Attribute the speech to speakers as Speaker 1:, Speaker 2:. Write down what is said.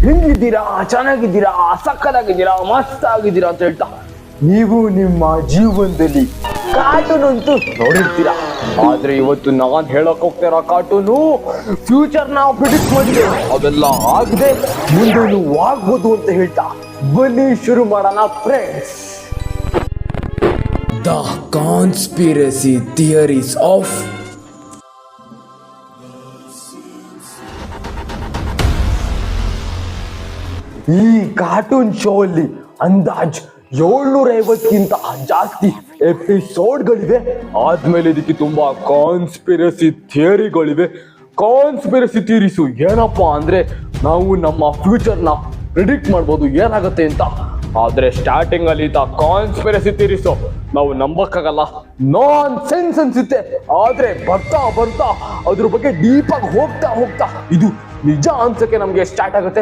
Speaker 1: ಹೆಂಗಿದ್ದೀರಾ, ಚೆನ್ನಾಗಿದ್ದೀರಾ, ಸಕ್ಕದಾಗಿದ್ದೀರಾ, ಮಸ್ತ್ ಆಗಿದ್ದೀರಾ ಅಂತ ಹೇಳ್ತಾ ನೀವು ನಿಮ್ಮ ಜೀವನದಲ್ಲಿ ಕಾರ್ಟೂನ್ ಅಂತೂ ನೋಡಿರ್ತೀರಾ. ಆದ್ರೆ ಇವತ್ತು ನಾನ್ ಹೇಳಕ್ ಹೋಗ್ತಾ ಇರೋ ಕಾರ್ಟೂನು ಫ್ಯೂಚರ್ ನಾವು ಪ್ರಿಡಿಕ್ಟ್ ಮಾಡಿದ್ರೆ ಅವೆಲ್ಲ ಆಗದೆ ಮುಂದೆ ಆಗ್ಬೋದು ಅಂತ ಹೇಳ್ತಾ ಬನ್ನಿ ಶುರು ಮಾಡೋಣ friends.
Speaker 2: The conspiracy theories of
Speaker 1: ಈ ಕಾರ್ಟೂನ್ ಶೋ ಅಲ್ಲಿ ಅಂದಾಜ್ 750ಕ್ಕಿಂತ ಜಾಸ್ತಿ ಎಪಿಸೋಡ್ಗಳಿವೆ. ಆದ್ಮೇಲೆ ಇದಕ್ಕೆ ತುಂಬಾ ಕಾನ್ಸ್ಪಿರಸಿ ಥಿಯರಿಗಳಿವೆ. ಕಾನ್ಸ್ಪಿರಸಿ ಥಿಯರೀಸು ಏನಪ್ಪಾ ಅಂದ್ರೆ ನಾವು ನಮ್ಮ ಫ್ಯೂಚರ್ನ ಪ್ರಿಡಿಕ್ಟ್ ಮಾಡ್ಬೋದು ಏನಾಗುತ್ತೆ ಅಂತ. ಆದ್ರೆ ಸ್ಟಾರ್ಟಿಂಗ್ ಅಲ್ಲಿ ಕಾನ್ಸ್ಪಿರಸಿ ಥಿಯರೀಸು ನಾವು ನಂಬಕ್ಕಾಗಲ್ಲ, ನಾನ್ ಸೆನ್ಸ್ ಅನ್ಸುತ್ತೆ. ಆದ್ರೆ ಬರ್ತಾ ಬರ್ತಾ ಅದ್ರ ಬಗ್ಗೆ ಡೀಪ್ ಆಗಿ ಹೋಗ್ತಾ ಹೋಗ್ತಾ ಇದು ನಿಜ ಅನ್ಸಕ್ಕೆ ನಮ್ಗೆ ಸ್ಟಾರ್ಟ್ ಆಗುತ್ತೆ.